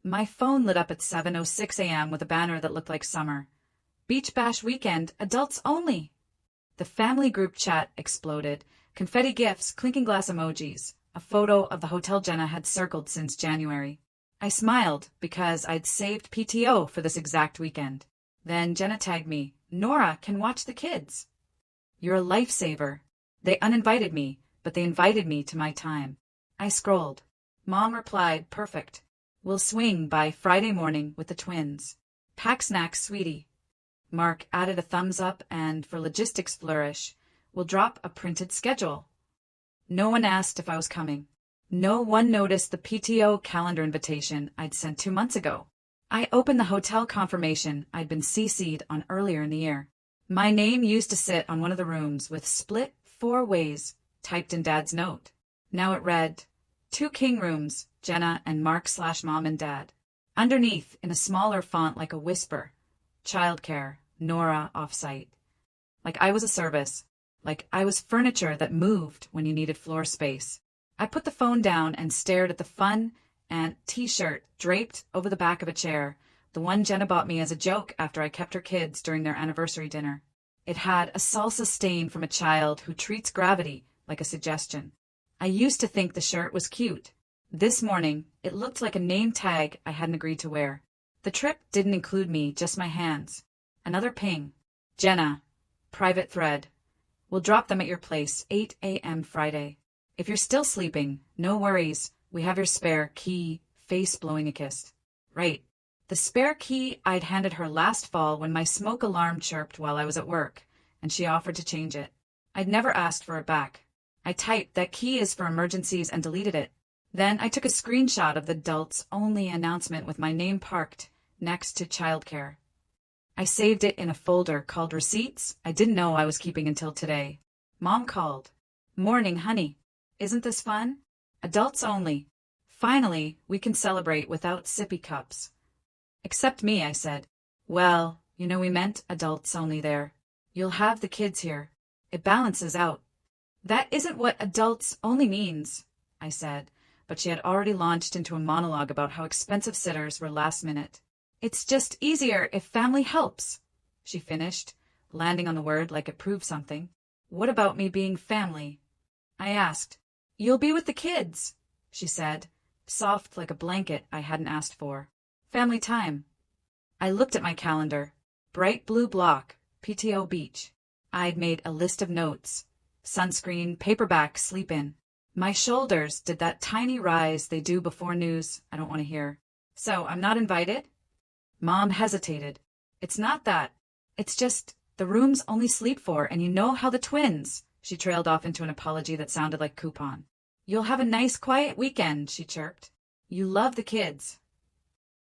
My phone lit up at 7:06 a.m. with a banner that looked like summer. Beach Bash weekend, adults only. The family group chat exploded. Confetti gifts, clinking glass emojis, a photo of the hotel Jenna had circled since January. I smiled because I'd saved PTO for this exact weekend. Then Jenna tagged me, "Nora can watch the kids." You're a lifesaver. They uninvited me, but they invited me to my time. I scrolled. Mom replied, "Perfect. We'll swing by Friday morning with the twins. Pack snacks, sweetie." Mark added a thumbs up and, for logistics flourish, we'll drop a printed schedule. No one asked if I was coming. No one noticed the PTO calendar invitation I'd sent 2 months ago. I opened the hotel confirmation I'd been CC'd on earlier in the year. My name used to sit on one of the rooms with "split 4 ways" typed in Dad's note. Now it read, 2 king rooms, Jenna and Mark/Mom and Dad. Underneath, in a smaller font like a whisper, childcare, Nora offsite. Like I was a service. Like I was furniture that moved when you needed floor space. I put the phone down and stared at the fun and t-shirt draped over the back of a chair, the one Jenna bought me as a joke after I kept her kids during their anniversary dinner. It had a salsa stain from a child who treats gravity like a suggestion. I used to think the shirt was cute. This morning, it looked like a name tag I hadn't agreed to wear. The trip didn't include me, just my hands. Another ping. Jenna. Private thread. We'll drop them at your place, 8 a.m. Friday. If you're still sleeping, no worries. We have your spare key, face blowing a kiss. Right. The spare key I'd handed her last fall when my smoke alarm chirped while I was at work, and she offered to change it. I'd never asked for it back. I typed "that key is for emergencies" and deleted it. Then I took a screenshot of the adults-only announcement with my name parked next to childcare. I saved it in a folder called Receipts I didn't know I was keeping until today. Mom called. "Morning, honey. Isn't this fun? Adults only. Finally, we can celebrate without sippy cups." "Except me," I said. "Well, we meant adults only there. You'll have the kids here. It balances out." "That isn't what adults only means," I said, but she had already launched into a monologue about how expensive sitters were last minute. "It's just easier if family helps," she finished, landing on the word like it proved something. "What about me being family?" I asked. "You'll be with the kids," she said, soft like a blanket I hadn't asked for. "Family time." I looked at my calendar. Bright blue block, PTO beach. I'd made a list of notes. Sunscreen, paperback, sleep in. My shoulders did that tiny rise they do before news I don't want to hear. "So, I'm not invited?" Mom hesitated. "It's not that. It's just the room's only sleep 4, and you know how the twins..." She trailed off into an apology that sounded like coupon. "You'll have a nice, quiet weekend," she chirped. "You love the kids."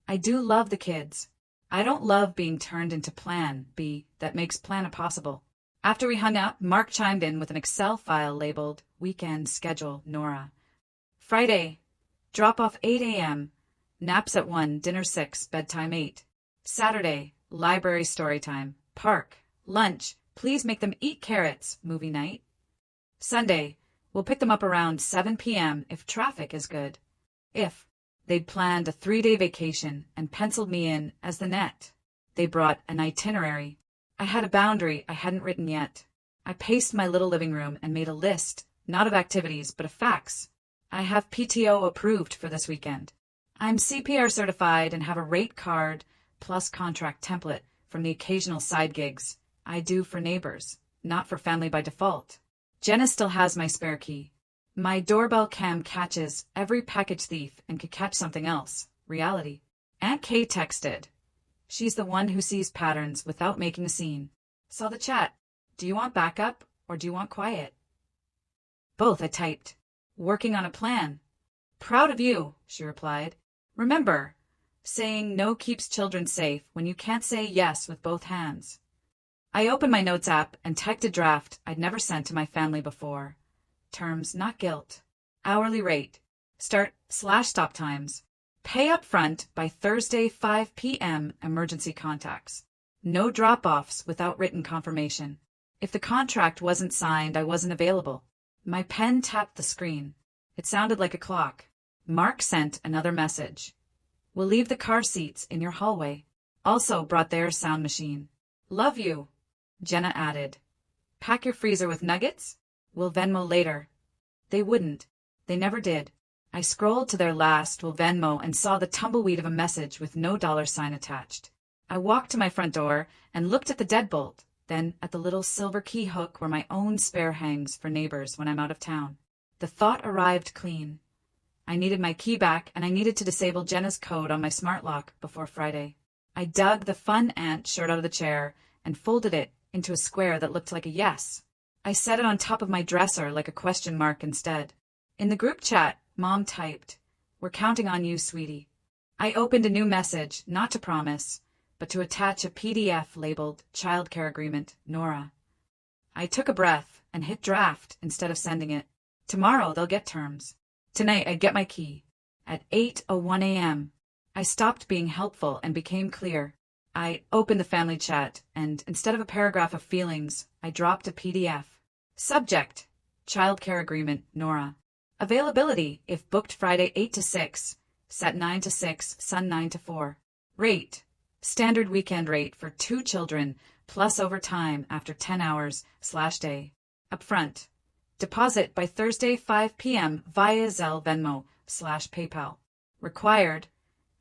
I do love the kids. I don't love being turned into Plan B that makes plan impossible. After we hung up, Mark chimed in with an Excel file labeled "Weekend Schedule, Nora." Friday, drop off 8 a.m., naps at 1, dinner 6, bedtime 8. Saturday, library story time, park, lunch, please make them eat carrots, movie night. Sunday, we'll pick them up around 7 p.m. if traffic is good. If they'd planned a 3-day vacation and penciled me in as the net. They brought an itinerary. I had a boundary I hadn't written yet. I paced my little living room and made a list, not of activities, but of facts. I have PTO approved for this weekend. I'm CPR certified and have a rate card plus contract template from the occasional side gigs I do for neighbors, not for family by default. Jenna still has my spare key. My doorbell cam catches every package thief and could catch something else. Reality. Aunt Kay texted. She's the one who sees patterns without making a scene. Saw the chat. "Do you want backup or do you want quiet?" "Both," I typed. "Working on a plan." "Proud of you," she replied. "Remember, saying no keeps children safe when you can't say yes with both hands." I opened my notes app and typed a draft I'd never sent to my family before. Terms, not guilt. Hourly rate. Start/stop times. Pay up front by Thursday 5 p.m. emergency contacts. No drop-offs without written confirmation. If the contract wasn't signed, I wasn't available. My pen tapped the screen. It sounded like a clock. Mark sent another message. We'll leave the car seats in your hallway. Also brought their sound machine. Love you, Jenna added. Pack your freezer with nuggets? We'll Venmo later. They wouldn't. They never did. I scrolled to their last will Venmo and saw the tumbleweed of a message with no $sign attached. I walked to my front door and looked at the deadbolt, then at the little silver key hook where my own spare hangs for neighbors when I'm out of town. The thought arrived clean. I needed my key back and I needed to disable Jenna's code on my smart lock before Friday. I dug the fun ant shirt out of the chair and folded it into a square that looked like a yes. I set it on top of my dresser like a question mark instead. In the group chat, Mom typed, "We're counting on you, sweetie." I opened a new message, not to promise, but to attach a PDF labeled Childcare Agreement, Nora. I took a breath and hit draft instead of sending it. Tomorrow they'll get terms. Tonight I'd get my key. At 8:01 a.m., I stopped being helpful and became clear. I opened the family chat, and instead of a paragraph of feelings, I dropped a PDF. Subject: Childcare Agreement, Nora. Availability if booked Friday 8 to 6, set 9 to 6, Sun 9 to 4. Rate: standard weekend rate for 2 children plus overtime after 10 hours/day. Upfront: deposit by Thursday 5 p.m. via Zelle, Venmo/PayPal. Required: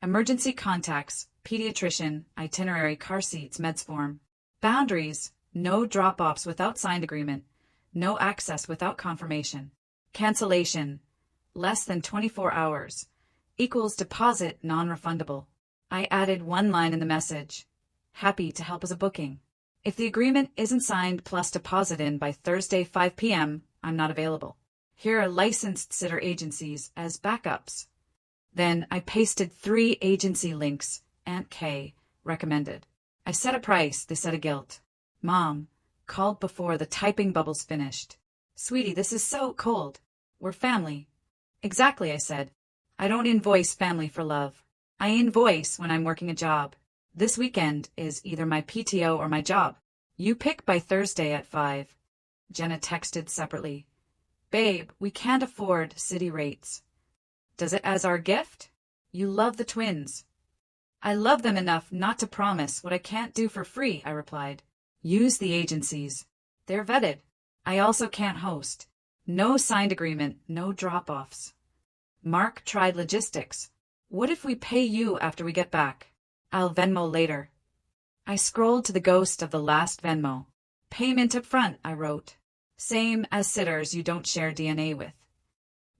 emergency contacts, pediatrician, itinerary, car seats, meds form. Boundaries: no drop-offs without signed agreement, no access without confirmation. Cancellation: less than 24 hours, equals deposit non-refundable. I added one line in the message: happy to help as a booking. If the agreement isn't signed plus deposit in by Thursday 5 p.m., I'm not available. Here are licensed sitter agencies as backups. Then I pasted 3 agency links Aunt Kay recommended. I set a price, they said a guilt. Mom called before the typing bubbles finished. Sweetie, this is so cold. We're family. Exactly, I said. I don't invoice family for love. I invoice when I'm working a job. This weekend is either my PTO or my job. You pick by Thursday at 5. Jenna texted separately. Babe, we can't afford city rates. Does it as our gift? You love the twins. I love them enough not to promise what I can't do for free, I replied. Use the agencies. They're vetted. I also can't host. No signed agreement, no drop-offs. Mark tried logistics. What if we pay you after we get back? I'll Venmo later. I scrolled to the ghost of the last Venmo. Payment up front, I wrote. Same as sitters you don't share DNA with.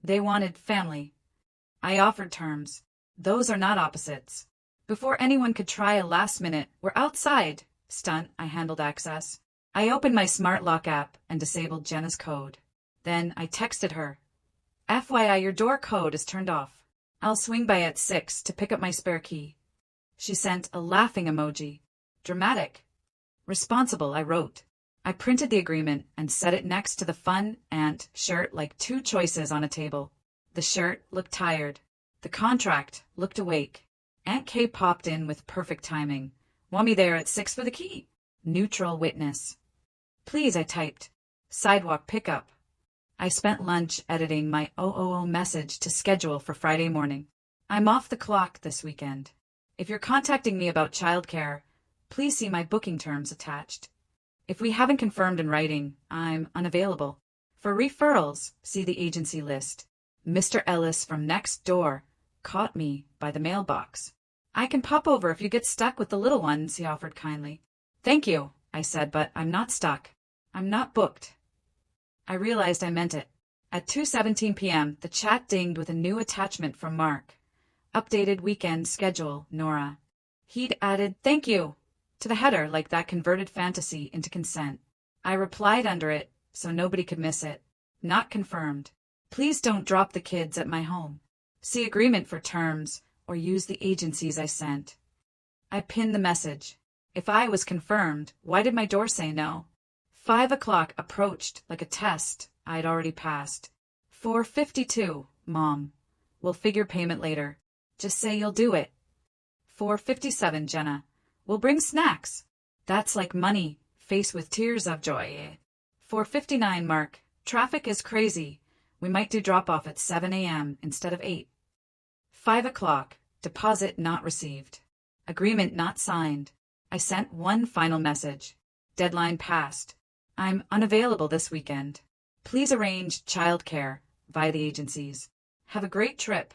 They wanted family. I offered terms. Those are not opposites. Before anyone could try a last minute, we're outside stunt, I handled access. I opened my smart lock app and disabled Jenna's code. Then I texted her. FYI, your door code is turned off. I'll swing by at 6 to pick up my spare key. She sent a laughing emoji. Dramatic. Responsible, I wrote. I printed the agreement and set it next to the fun ant shirt like 2 choices on a table. The shirt looked tired. The contract looked awake. Aunt Kay popped in with perfect timing. Want me there at 6 for the key? Neutral witness. Please, I typed. Sidewalk pickup. I spent lunch editing my OOO message to schedule for Friday morning. I'm off the clock this weekend. If you're contacting me about childcare, please see my booking terms attached. If we haven't confirmed in writing, I'm unavailable. For referrals, see the agency list. Mr. Ellis from next door caught me by the mailbox. I can pop over if you get stuck with the little ones, he offered kindly. Thank you, I said, but I'm not stuck. I'm not booked. I realized I meant it. At 2:17 p.m., the chat dinged with a new attachment from Mark. Updated weekend schedule, Nora. He'd added, thank you, to the header like that converted fantasy into consent. I replied under it, so nobody could miss it. Not confirmed. Please don't drop the kids at my home. See agreement for terms, or use the agencies I sent. I pinned the message. If I was confirmed, why did my door say no? 5 o'clock approached like a test I'd already passed. 4:52, Mom. We'll figure payment later. Just say you'll do it. 4:57, Jenna. We'll bring snacks. That's like money, face with tears of joy. 4:59, Mark. Traffic is crazy. We might do drop-off at 7 a.m. instead of 8. 5 o'clock. Deposit not received. Agreement not signed. I sent one final message. Deadline passed. I'm unavailable this weekend. Please arrange childcare via the agencies. Have a great trip.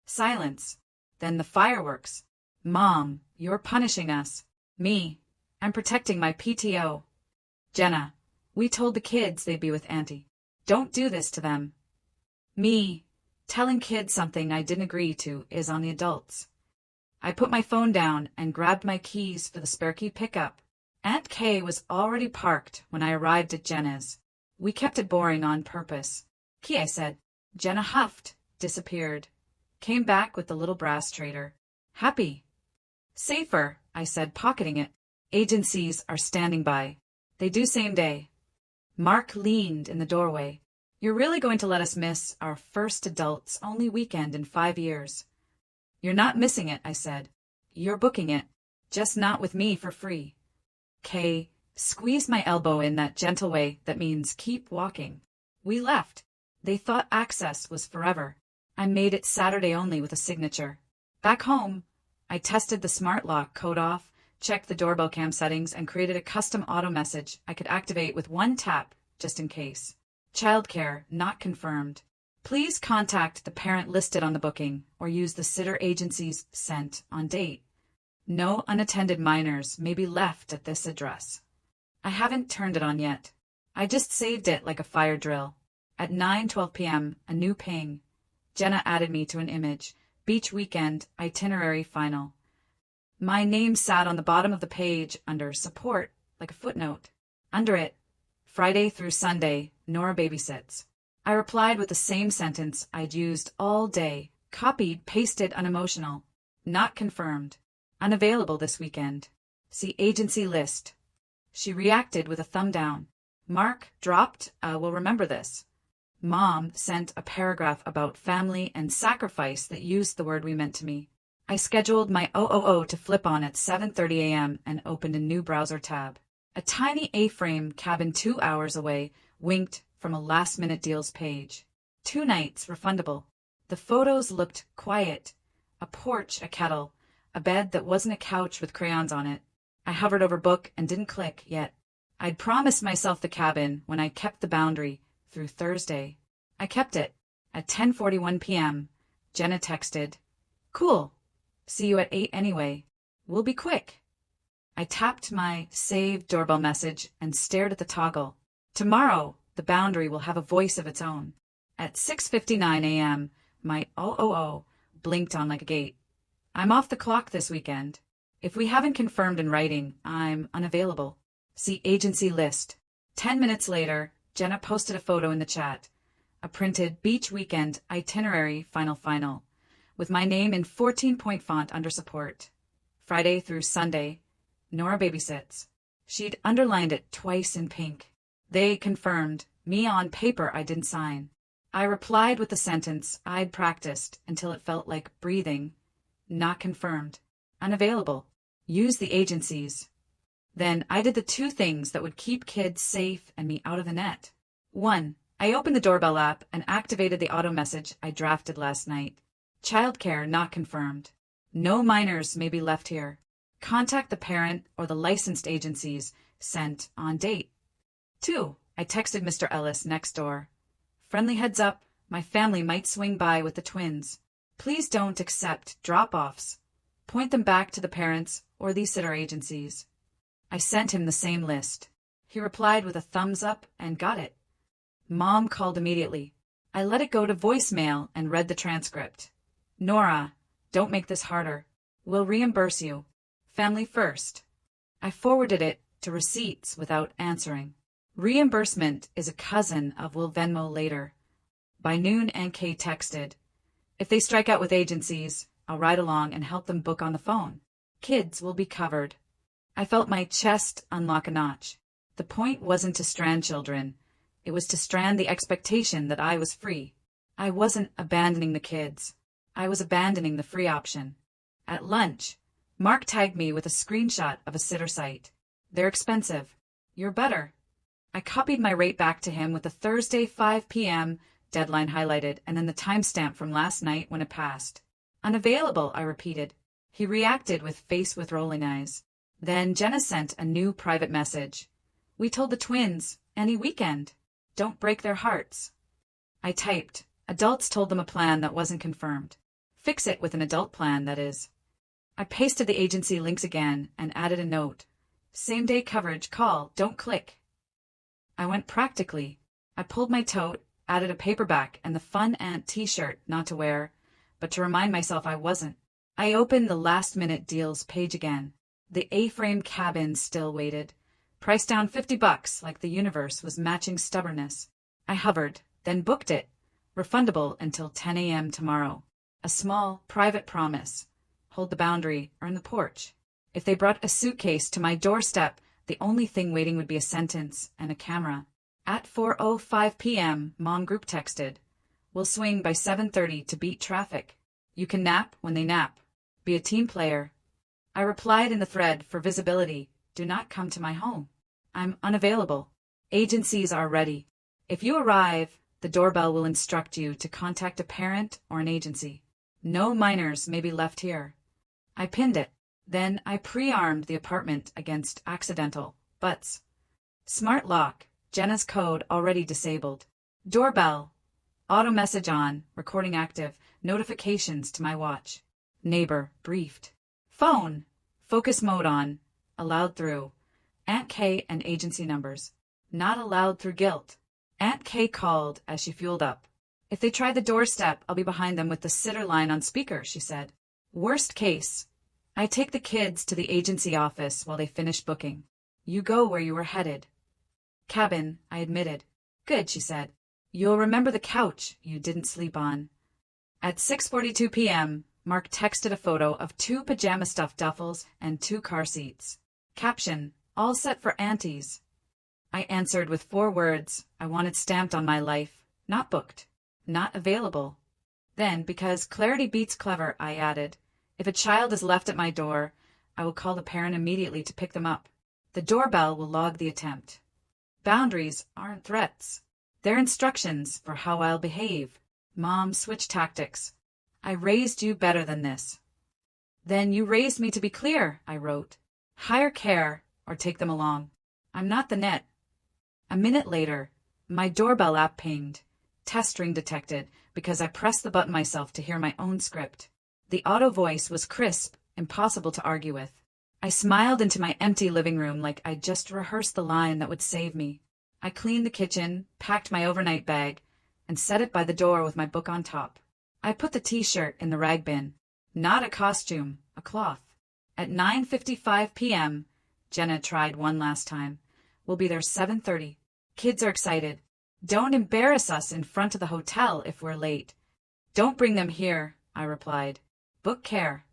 Silence. Then the fireworks. Mom, you're punishing us. Me, I'm protecting my PTO. Jenna, we told the kids they'd be with Auntie. Don't do this to them. Me, telling kids something I didn't agree to is on the adults. I put my phone down and grabbed my keys for the spare key pickup. Aunt Kay was already parked when I arrived at Jenna's. We kept it boring on purpose. Key, I said. Jenna huffed, disappeared. Came back with the little brass trader. Happy. Safer, I said, pocketing it. Agencies are standing by. They do same day. Mark leaned in the doorway. You're really going to let us miss our first adults-only weekend in 5 years? You're not missing it, I said. You're booking it, just not with me for free. Kay squeezed my elbow in that gentle way that means keep walking. We left. They thought access was forever. I made it Saturday only with a signature. Back home, I tested the smart lock code off, checked the doorbell cam settings, and created a custom auto message I could activate with one tap, just in case. Childcare not confirmed. Please contact the parent listed on the booking or use the sitter agency's sent on date. No unattended minors may be left at this address. I haven't turned it on yet. I just saved it like a fire drill. At 9:12 p.m., a new ping. Jenna added me to an image. Beach weekend, itinerary final. My name sat on the bottom of the page under support, like a footnote. Under it, Friday through Sunday, Nora babysits. I replied with the same sentence I'd used all day, copied, pasted, unemotional. Not confirmed. Unavailable this weekend. See agency list. She reacted with a thumb down. Mark dropped, will remember this. Mom sent a paragraph about family and sacrifice that used the word we meant to me. I scheduled my OOO to flip on at 7:30 a.m. and opened a new browser tab. A tiny A-frame cabin 2 hours away winked from a last-minute deals page. 2 nights refundable. The photos looked quiet. A porch, a kettle, a bed that wasn't a couch with crayons on it. I hovered over book and didn't click yet. I'd promised myself the cabin when I kept the boundary through Thursday. I kept it. At 10:41 p.m., Jenna texted, "Cool. See you at 8 anyway. We'll be quick." I tapped my saved doorbell message and stared at the toggle. Tomorrow, the boundary will have a voice of its own. At 6:59 a.m., my OOO blinked on like a gate. I'm off the clock this weekend. If we haven't confirmed in writing, I'm unavailable. See agency list. 10 minutes later, Jenna posted a photo in the chat. A printed beach weekend itinerary final, with my name in 14-point font under support. Friday through Sunday, Nora babysits. She'd underlined it twice in pink. They confirmed. Me on paper I didn't sign. I replied with the sentence I'd practiced until it felt like breathing. Not confirmed. Unavailable. Use the agencies. Then I did the 2 things that would keep kids safe and me out of the net. 1. I opened the doorbell app and activated the auto message I drafted last night. Childcare not confirmed. No minors may be left here. Contact the parent or the licensed agencies. Sent on date. 2. I texted Mr. Ellis next door. Friendly heads up, my family might swing by with the twins. Please don't accept drop-offs. Point them back to the parents or these sitter agencies. I sent him the same list. He replied with a thumbs up and got it. Mom called immediately. I let it go to voicemail and read the transcript. Nora, don't make this harder. We'll reimburse you. Family first. I forwarded it to receipts without answering. Reimbursement is a cousin of will Venmo later. By noon, Aunt Kay texted, "If they strike out with agencies, I'll ride along and help them book on the phone. Kids will be covered." I felt my chest unlock a notch. The point wasn't to strand children. It was to strand the expectation that I was free. I wasn't abandoning the kids. I was abandoning the free option. At lunch, Mark tagged me with a screenshot of a sitter site. "They're expensive. You're better." I copied my rate back to him with the Thursday 5 p.m. deadline highlighted and then the timestamp from last night when it passed. Unavailable, I repeated. He reacted with face with rolling eyes. Then Jenna sent a new private message. We told the twins, any weekend. Don't break their hearts. I typed. Adults told them a plan that wasn't confirmed. Fix it with an adult plan, that is. I pasted the agency links again and added a note. Same-day coverage, call, don't click. I went practically. I pulled my tote, added a paperback and the fun aunt t-shirt not to wear, but to remind myself I wasn't. I opened the last-minute deals page again. The A-frame cabin still waited. Price down $50, like the universe was matching stubbornness. I hovered, then booked it. Refundable until 10 a.m. tomorrow. A small, private promise. Hold the boundary, earn the porch. If they brought a suitcase to my doorstep, the only thing waiting would be a sentence and a camera. At 4:05 p.m., Mom group texted. We'll swing by 7:30 to beat traffic. You can nap when they nap. Be a team player. I replied in the thread for visibility. Do not come to my home. I'm unavailable. Agencies are ready. If you arrive, the doorbell will instruct you to contact a parent or an agency. No minors may be left here. I pinned it. Then I pre-armed the apartment against accidental butts. Smart lock. Jenna's code already disabled. Doorbell. Auto message on. Recording active. Notifications to my watch. Neighbor briefed. Phone. Focus mode on. Allowed through. Aunt K and agency numbers. Not allowed through guilt. Aunt K called as she fueled up. If they try the doorstep, I'll be behind them with the sitter line on speaker, she said. Worst case. I take the kids to the agency office while they finish booking. You go where you were headed. Cabin, I admitted. Good, she said. You'll remember the couch you didn't sleep on. At 6:42 p.m., Mark texted a photo of 2 pajama-stuffed duffels and 2 car seats. Caption, all set for aunties. I answered with 4 words I wanted stamped on my life. Not booked. Not available. Then, because clarity beats clever, I added, if a child is left at my door, I will call the parent immediately to pick them up. The doorbell will log the attempt. Boundaries aren't threats. They're instructions for how I'll behave. Mom, switch tactics. I raised you better than this. Then you raised me to be clear, I wrote. Hire care or take them along. I'm not the net. A minute later, my doorbell app pinged. Test ring detected because I pressed the button myself to hear my own script. The auto voice was crisp, impossible to argue with. I smiled into my empty living room like I'd just rehearsed the line that would save me. I cleaned the kitchen, packed my overnight bag, and set it by the door with my book on top. I put the t-shirt in the rag bin. Not a costume, a cloth. At 9:55 p.m., Jenna tried one last time. We'll be there 7:30. Kids are excited. Don't embarrass us in front of the hotel if we're late. Don't bring them here, I replied. Book care.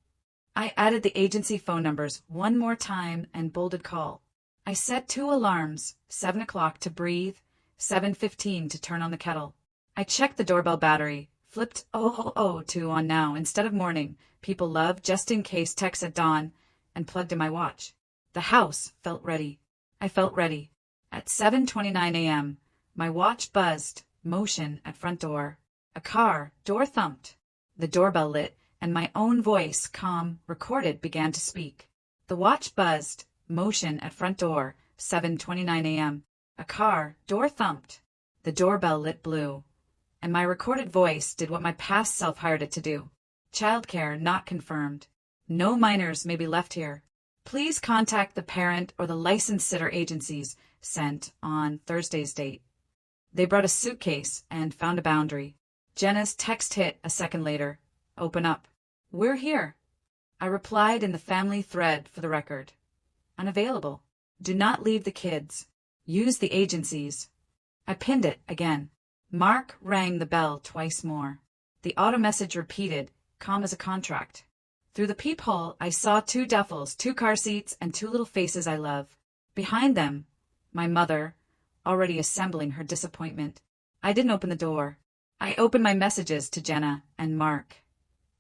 I added the agency phone numbers one more time and bolded call. I set 2 alarms, 7 o'clock to breathe, 7:15 to turn on the kettle. I checked the doorbell battery, flipped 002 on now instead of morning, people love just in case text at dawn, and plugged in my watch. The house felt ready. I felt ready. At 7:29 a.m., my watch buzzed, motion at front door. A car, door thumped. The doorbell lit, and my own voice, calm, recorded, began to speak. The watch buzzed, motion at front door, 7:29 a.m. A car, door thumped. The doorbell lit blue. And my recorded voice did what my past self hired it to do. Childcare not confirmed. No minors may be left here. Please contact the parent or the licensed sitter agencies, sent on Thursday's date. They brought a suitcase and found a boundary. Jenna's text hit a second later. Open up. We're here. I replied in the family thread for the record. Unavailable. Do not leave the kids. Use the agencies. I pinned it again. Mark rang the bell twice more. The auto message repeated, calm as a contract. Through the peephole, I saw 2 duffels, 2 car seats, and 2 little faces I love. Behind them, my mother, already assembling her disappointment. I didn't open the door. I opened my messages to Jenna and Mark.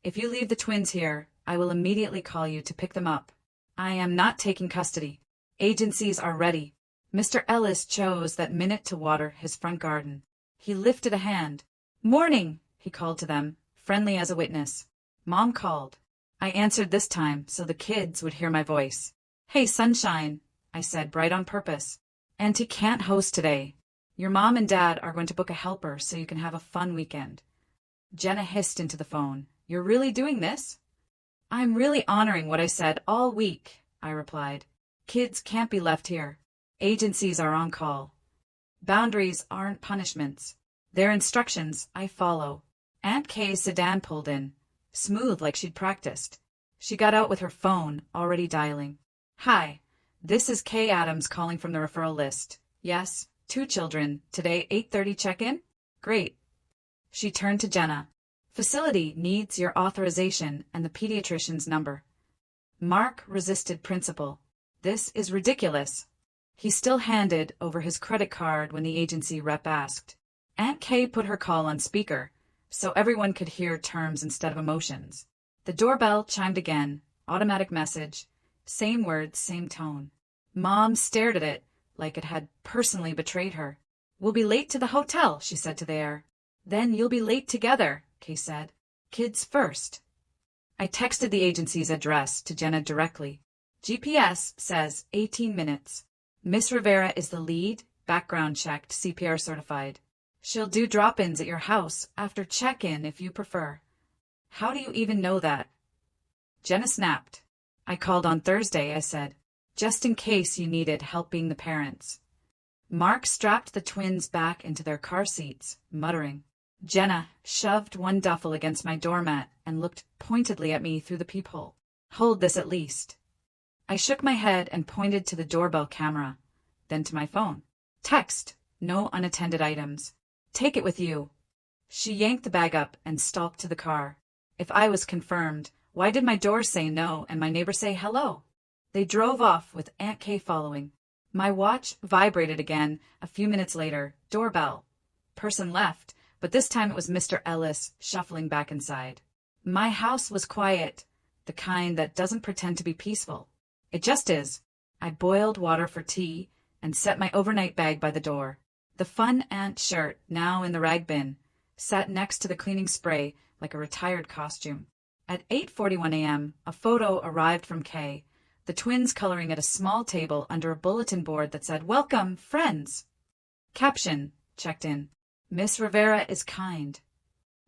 If you leave the twins here, I will immediately call you to pick them up. I am not taking custody. Agencies are ready. Mr. Ellis chose that minute to water his front garden. He lifted a hand. Morning, he called to them, friendly as a witness. Mom called. I answered this time so the kids would hear my voice. Hey, sunshine, I said, bright on purpose. Auntie can't host today. Your mom and dad are going to book a helper so you can have a fun weekend. Jenna hissed into the phone. You're really doing this? I'm really honoring what I said all week, I replied. Kids can't be left here. Agencies are on call. Boundaries aren't punishments. They're instructions I follow. Aunt Kay's sedan pulled in, smooth like she'd practiced. She got out with her phone, already dialing. Hi, this is Kay Adams calling from the referral list. Yes, 2 children. Today, 8:30 check-in? Great. She turned to Jenna. Facility needs your authorization and the pediatrician's number. Mark resisted principle. This is ridiculous. He still handed over his credit card when the agency rep asked. Aunt Kay put her call on speaker, so everyone could hear terms instead of emotions. The doorbell chimed again, automatic message, same words, same tone. Mom stared at it like it had personally betrayed her. We'll be late to the hotel, she said to the air. Then you'll be late together, Kay said. Kids first. I texted the agency's address to Jenna directly. GPS says 18 minutes. Miss Rivera is the lead, background checked, CPR certified. She'll do drop-ins at your house after check-in if you prefer. How do you even know that? Jenna snapped. I called on Thursday, I said, just in case you needed help being the parents. Mark strapped the twins back into their car seats, muttering. Jenna shoved one duffel against my doormat and looked pointedly at me through the peephole. Hold this at least. I shook my head and pointed to the doorbell camera, then to my phone. Text, no unattended items. Take it with you. She yanked the bag up and stalked to the car. If I was confirmed, why did my door say no and my neighbor say hello? They drove off with Aunt Kay following. My watch vibrated again a few minutes later. Doorbell. Person left, but this time it was Mr. Ellis shuffling back inside. My house was quiet, the kind that doesn't pretend to be peaceful. It just is. I boiled water for tea and set my overnight bag by the door. The fun aunt shirt, now in the rag bin, sat next to the cleaning spray like a retired costume. At 8:41 a.m., a photo arrived from Kay, the twins coloring at a small table under a bulletin board that said, Welcome, friends. Caption, checked in. Miss Rivera is kind.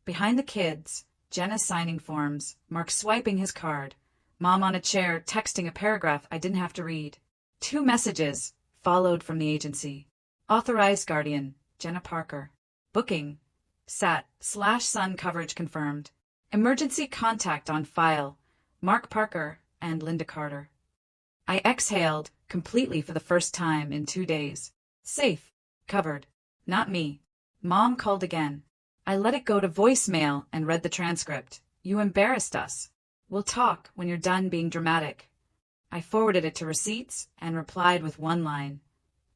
Behind the kids, Jenna signing forms, Mark swiping his card, Mom on a chair texting a paragraph I didn't have to read. 2 messages followed from the agency. Authorized guardian, Jenna Parker. Booking, SAT/Sun coverage confirmed. Emergency contact on file, Mark Parker and Linda Carter. I exhaled completely for the first time in 2 days. Safe, covered. Not me. Mom called again. I let it go to voicemail and read the transcript. You embarrassed us. We'll talk when you're done being dramatic. I forwarded it to receipts and replied with one line.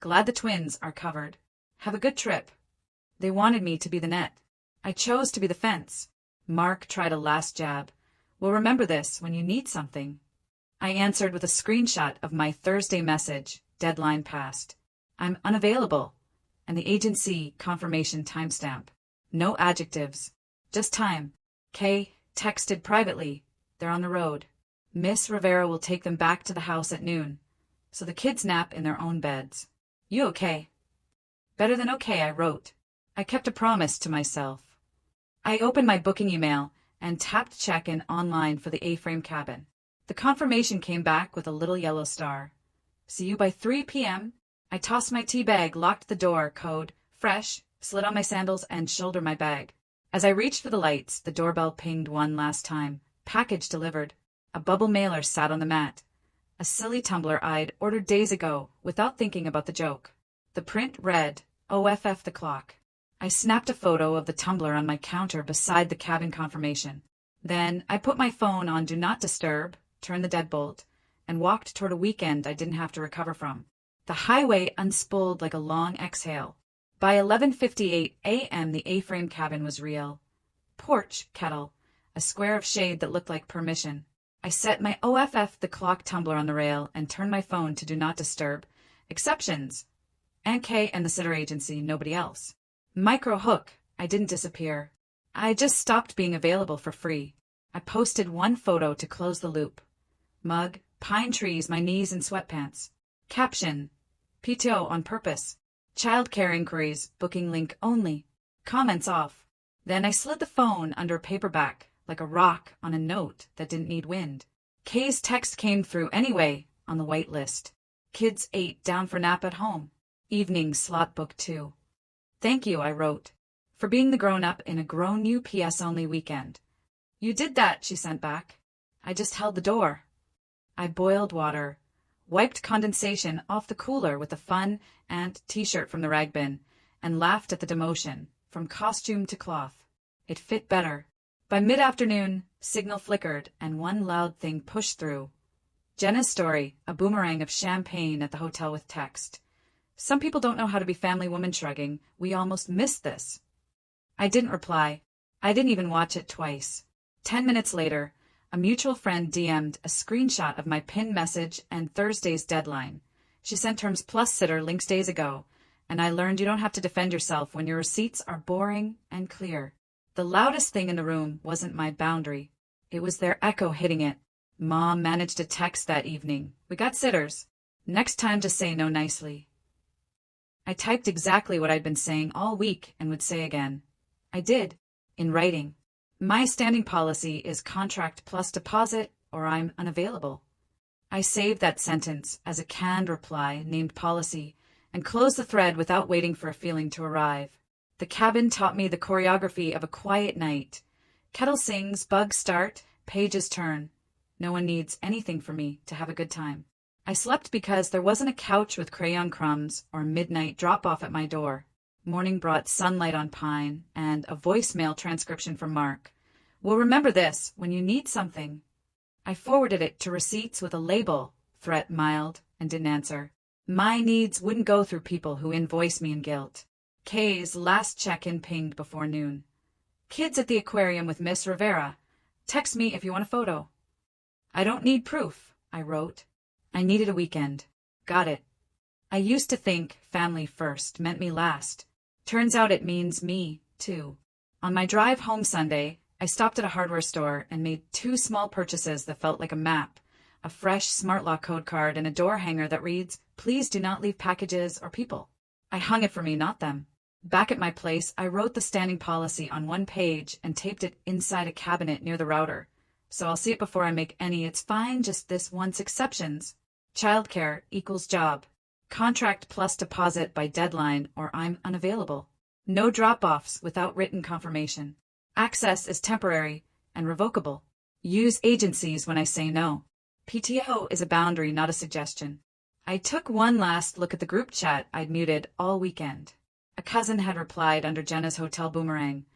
Glad the twins are covered. Have a good trip. They wanted me to be the net. I chose to be the fence. Mark tried a last jab. We'll remember this when you need something. I answered with a screenshot of my Thursday message, deadline passed. I'm unavailable. And the agency confirmation timestamp. No adjectives. Just time. Kay texted privately. They're on the road. Miss Rivera will take them back to the house at noon, so the kids nap in their own beds. You okay? Better than okay, I wrote. I kept a promise to myself. I opened my booking email and tapped check-in online for the A-frame cabin. The confirmation came back with a little yellow star. See you by 3 p.m. I tossed my tea bag, locked the door, code, fresh, slid on my sandals, and shouldered my bag. As I reached for the lights, the doorbell pinged one last time. Package delivered. A bubble mailer sat on the mat. A silly tumbler I'd ordered days ago, without thinking about the joke. The print read, OFF the clock. I snapped a photo of the tumbler on my counter beside the cabin confirmation. Then I put my phone on Do Not Disturb, turned the deadbolt, and walked toward a weekend I didn't have to recover from. The highway unspooled like a long exhale. By 11:58 a.m. the A-frame cabin was real. Porch, kettle, a square of shade that looked like permission. I set my OFF the clock tumbler on the rail and turned my phone to Do Not Disturb. Exceptions. Aunt Kay and the sitter agency, nobody else. Micro hook. I didn't disappear. I just stopped being available for free. I posted one photo to close the loop. Mug, pine trees, my knees in sweatpants. Caption, PTO on purpose. Childcare inquiries, booking link only. Comments off. Then I slid the phone under a paperback, like a rock on a note that didn't need wind. Kay's text came through anyway, on the white list. Kids 8 down for nap at home. Evening slot book 2. Thank you, I wrote, for being the grown-up in a grown UPS-only weekend. You did that, she sent back. I just held the door. I boiled water, wiped condensation off the cooler with a fun ant t-shirt from the rag bin, and laughed at the demotion, from costume to cloth. It fit better. By mid-afternoon, signal flickered, and one loud thing pushed through. Jenna's story, a boomerang of champagne at the hotel with text. Some people don't know how to be family woman, shrugging. We almost missed this. I didn't reply. I didn't even watch it twice. 10 minutes later, a mutual friend DM'd a screenshot of my pinned message and Thursday's deadline. She sent terms plus sitter links days ago, and I learned you don't have to defend yourself when your receipts are boring and clear. The loudest thing in the room wasn't my boundary. It was their echo hitting it. Mom managed a text that evening. We got sitters. Next time just say no nicely. I typed exactly what I'd been saying all week and would say again. I did, in writing. My standing policy is contract plus deposit or I'm unavailable. I saved that sentence as a canned reply named policy and closed the thread without waiting for a feeling to arrive. The cabin taught me the choreography of a quiet night. Kettle sings, bugs start, pages turn. No one needs anything from me to have a good time. I slept because there wasn't a couch with crayon crumbs or midnight drop-off at my door. Morning brought sunlight on pine and a voicemail transcription from Mark. We'll remember this when you need something. I forwarded it to receipts with a label, threat mild, and didn't answer. My needs wouldn't go through people who invoice me in guilt. Kay's last check-in pinged before noon. Kids at the aquarium with Miss Rivera. Text me if you want a photo. I don't need proof, I wrote. I needed a weekend. Got it. I used to think family first meant me last. Turns out it means me, too. On my drive home Sunday, I stopped at a hardware store and made 2 small purchases that felt like a map. A fresh smart lock code card and a door hanger that reads, "Please do not leave packages or people." I hung it for me, not them. Back at my place, I wrote the standing policy on one page and taped it inside a cabinet near the router. So I'll see it before I make any "it's fine, just this once" exceptions. Childcare equals job. Contract plus deposit by deadline or I'm unavailable. No drop-offs without written confirmation. Access is temporary and revocable. Use agencies when I say no. PTO is a boundary, not a suggestion. I took one last look at the group chat I'd muted all weekend. A cousin had replied under Jenna's hotel boomerang.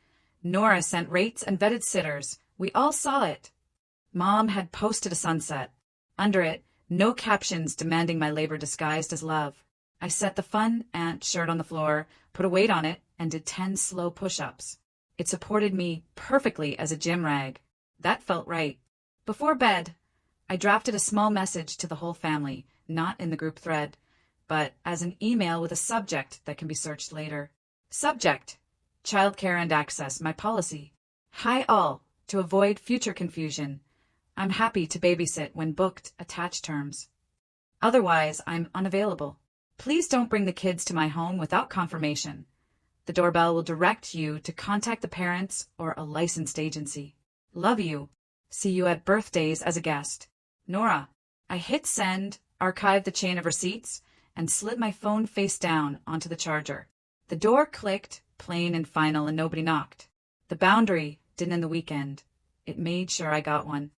Nora sent rates and vetted sitters. We all saw it. Mom had posted a sunset. Under it, no captions demanding my labor disguised as love. I set the fun ant shirt on the floor, put a weight on it, and did 10 slow push-ups. It supported me perfectly as a gym rag. That felt right. Before bed, I drafted a small message to the whole family, not in the group thread, but as an email with a subject that can be searched later. Subject: Childcare and access, my policy. Hi all, to avoid future confusion. I'm happy to babysit when booked, attached terms. Otherwise, I'm unavailable. Please don't bring the kids to my home without confirmation. The doorbell will direct you to contact the parents or a licensed agency. Love you. See you at birthdays as a guest. Nora. I hit send, archived the chain of receipts, and slid my phone face down onto the charger. The door clicked, plain and final, and nobody knocked. The boundary didn't end the weekend. It made sure I got one.